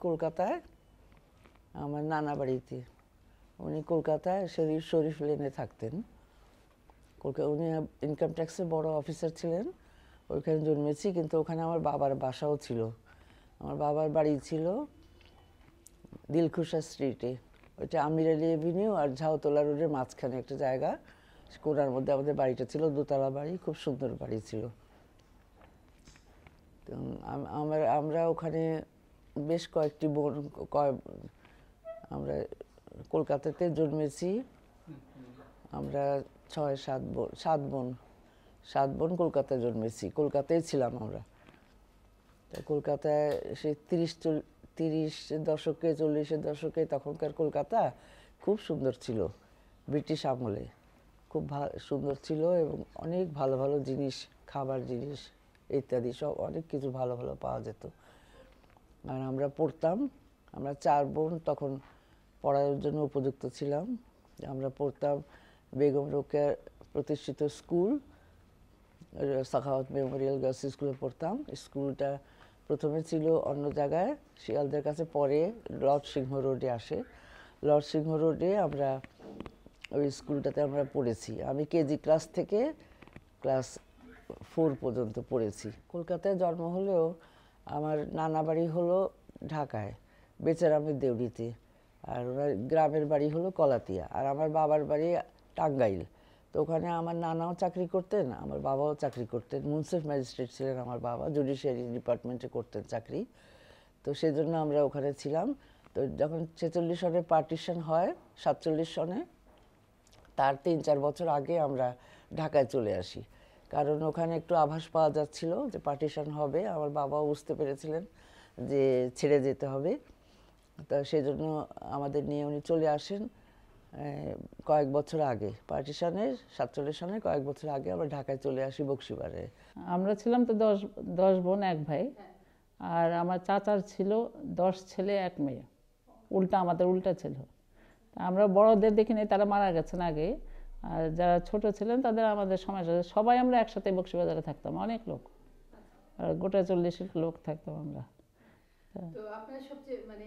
কলকাতায় আমার নানা বাড়িতে। উনি কলকাতায় শরীফ লেনে থাকতেন। উনি ইনকাম ট্যাক্সের বড় অফিসার ছিলেন। ওইখানে জন্মেছি, কিন্তু ওখানে আমার বাবার বাসাও ছিল। আমার বাবার বাড়ি ছিল দিলখুশা স্ট্রিটে, ওইটা আমির আলী এভিনিউ আর ঝাউতলা রোডের মাঝখানে একটা জায়গা, কোনার মধ্যে আমাদের বাড়িটা ছিল। দোতলা বাড়ি, খুব সুন্দর বাড়ি ছিল। তো আমরা ওখানে বেশ কয়েকটি বোন, আমরা কলকাতাতে জন্মেছি। আমরা 7 বোন কলকাতায় জন্মেছি, কলকাতায় ছিলাম আমরা। কলকাতায় সে 30 দশকে 40-এর দশকে তখনকার কলকাতা খুব সুন্দর ছিল, ব্রিটিশ আমলে খুব সুন্দর ছিল, এবং অনেক ভালো ভালো জিনিস, খাবার জিনিস ইত্যাদি সব অনেক কিছু ভালো ভালো পাওয়া যেত। আর আমরা পড়তাম, আমরা 4 বোন তখন পড়ার জন্য উপযুক্ত ছিলাম। আমরা পড়তাম বেগম রোকেয়া প্রতিষ্ঠিত স্কুল, সাখাওয়াত মেমোরিয়াল গার্লস স্কুলে পড়তাম। স্কুলটা প্রথমে ছিল অন্য জায়গায়, শিয়ালদের কাছে, পরে লর্ড সিংহ রোডে আসে। লর্ড সিংহ রোডে আমরা ওই স্কুলটাতে আমরা পড়েছি। আমি কেজি ক্লাস থেকে ক্লাস 4 পর্যন্ত পড়েছি। কলকাতায় জন্ম হলেও আমার নানা বাড়ি হলো ঢাকায়, বেচারামের দেউড়িতে, আর ওনার গ্রামের বাড়ি হলো কলাতিয়া, আর আমার বাবার বাড়ি টাঙ্গাইল। তো ওখানে আমার নানাও চাকরি করতেন, আমার বাবাও চাকরি করতেন। মুন্সিফ ম্যাজিস্ট্রেট ছিলেন আমার বাবা, জুডিশিয়ারি ডিপার্টমেন্টে করতেন চাকরি। তো সেই জন্য আমরা ওখানে ছিলাম। তো যখন 46 সনে পার্টিশন হয়, 47 সনে, তার 3-4 বছর আগে আমরা ঢাকায় চলে আসি। কারণ ওখানে একটু আভাস পাওয়া যাচ্ছিল যে পার্টিশন হবে। আমার বাবাও বুঝতে পেরেছিলেন যে ছেড়ে যেতে হবে। তা সেই জন্য আমাদের নিয়ে উনি চলে আসেন কয়েক বছর আগে। পার্টিশনের 47 সনে কয়েক বছর আগে আমরা ঢাকায় চলে আসি বক্সিবারে। আমরা ছিলাম তো 10 বোন 1 ভাই, আর আমার চাচার ছিল 10 ছেলে 1 মেয়ে, আমাদের উল্টা ছিল। আমরা বড়দের দেখিনি, তারা মারা গেছেন আগে, আর যারা ছোট ছিলেন তাদের আমাদের সমাজ, সবাই আমরা একসাথে বক্সিবাজারে থাকতাম, অনেক লোক, আর গোটা 40 লোক থাকতাম আমরা। তো আপনার সবচেয়ে মানে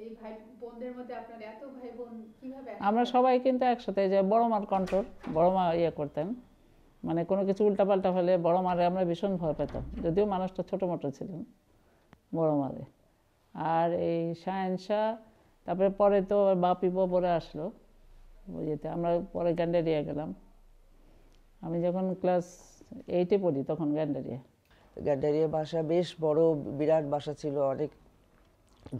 এই ভাই বোনদের মধ্যে আপনার এত ভাই বোন কিভাবে? আমরা সবাই কিন্তু একসাথে, যে বড় মার কন্ট্রোল, বড় মা করতেন, মানে কোনো কিছু উল্টাপাল্টা হলে বড় মারে আমরা ভীষণ ভয় পেতাম, যদিও মানুষটা ছোটো মোটো ছিলেন বড় মারে। আর এই শাহেনশাহ, তারপরে পরে তো বাপিপো পরে আসলো বুঝতে, আমরা পরে গ্যান্ডারিয়া গেলাম। আমি যখন ক্লাস 8-এ পড়ি তখন গ্যান্ডারিয়া বাসা বেশ বড়, বিরাট বাসা ছিল, অনেক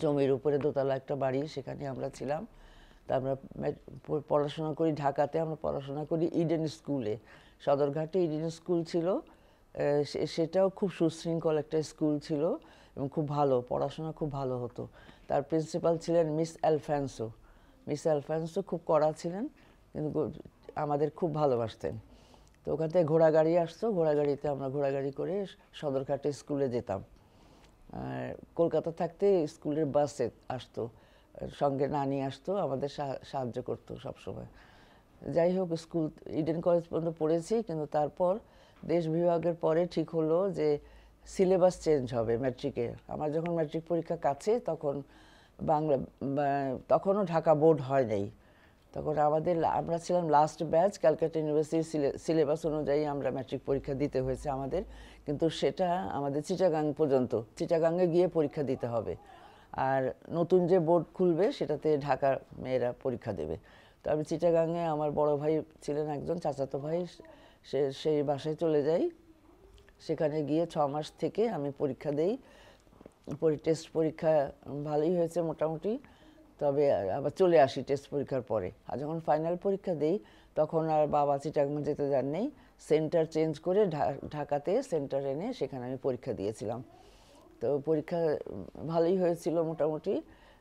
জমির উপরে দোতলা একটা বাড়ি, সেখানে আমরা ছিলাম। তা আমরা পড়াশোনা করি ঢাকাতে, আমরা পড়াশোনা করি ইডেন স্কুলে, সদরঘাটে ইডেন স্কুল ছিল। সেটাও খুব সুশৃঙ্খল একটা স্কুল ছিল এবং খুব ভালো পড়াশোনা, খুব ভালো হতো। তার প্রিন্সিপাল ছিলেন মিস অ্যালফান্সো। মিস অ্যালফান্সো খুব কড়া ছিলেন, কিন্তু আমাদের খুব ভালোবাসতেন। তো ওখান থেকে ঘোড়াগাড়ি আসতো, ঘোড়াগাড়িতে আমরা ঘোড়াগাড়ি করে সদরঘাটে স্কুলে যেতাম। আর কলকাতা থাকতে স্কুলের বাসে আসতো, সঙ্গে নানি আসতো, আমাদের সাহায্য করতো সবসময়। যাই হোক, স্কুল ইডেন কলেজ পর্যন্ত পড়েছি, কিন্তু তারপর দেশ বিভাগের পরে ঠিক হলো যে সিলেবাস চেঞ্জ হবে ম্যাট্রিকে। আমার যখন ম্যাট্রিক পরীক্ষা কাছে, তখন তখনও ঢাকা বোর্ড হয় নাই। তখন আমরা ছিলাম লাস্ট ব্যাচ, ক্যালকাটা ইউনিভার্সিটির সিলেবাস অনুযায়ী আমরা ম্যাট্রিক পরীক্ষা দিতে হয়েছে আমাদের। কিন্তু সেটা আমাদের চিটাগাং পর্যন্ত, চিটাগাংয়ে গিয়ে পরীক্ষা দিতে হবে। আর নতুন যে বোর্ড খুলবে সেটাতে ঢাকার মেয়েরা পরীক্ষা দেবে। তো আমি চিটাগাংয়ে, আমার বড় ভাই ছিলেন একজন, চাচাতো ভাই, সেই বাসায় চলে যাই। সেখানে গিয়ে 6 মাস থেকে আমি পরীক্ষা দেই। টেস্ট পরীক্ষা ভালোই হয়েছে মোটামুটি, তবে আবার চলে আসি টেস্ট পরীক্ষার পরে। আর যখন ফাইনাল পরীক্ষা দেই, তখন আর বাবা চিটাগাং যেতে যান নেই, সেন্টার চেঞ্জ করে ঢাকাতে সেন্টার এনে সেখানে আমি পরীক্ষা দিয়েছিলাম। তো পরীক্ষা ভালোই হয়েছিল মোটামুটি।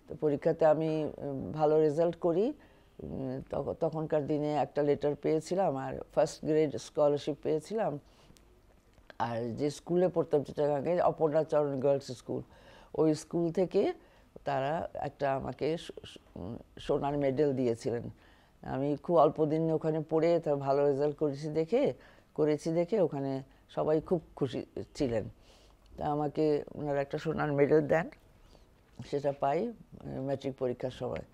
তো পরীক্ষাতে আমি ভালো রেজাল্ট করি। তখনকার দিনে একটা লেটার পেয়েছিলাম, আর ফার্স্ট গ্রেড স্কলারশিপ পেয়েছিলাম। আর যে স্কুলে পড়তাম চিটাগাংয়ে, অপর্ণাচরণ গার্লস স্কুল, ওই স্কুল থেকে তারা একটা আমাকে সোনার মেডেল দিয়েছিলেন। আমি খুব অল্প দিন ওখানে পড়ে তা ভালো রেজাল্ট করেছি দেখে ওখানে সবাই খুব খুশি ছিলেন। তা আমাকে ওনারা একটা সোনার মেডেল দেন। সেটা পাই ম্যাট্রিক পরীক্ষার সময়।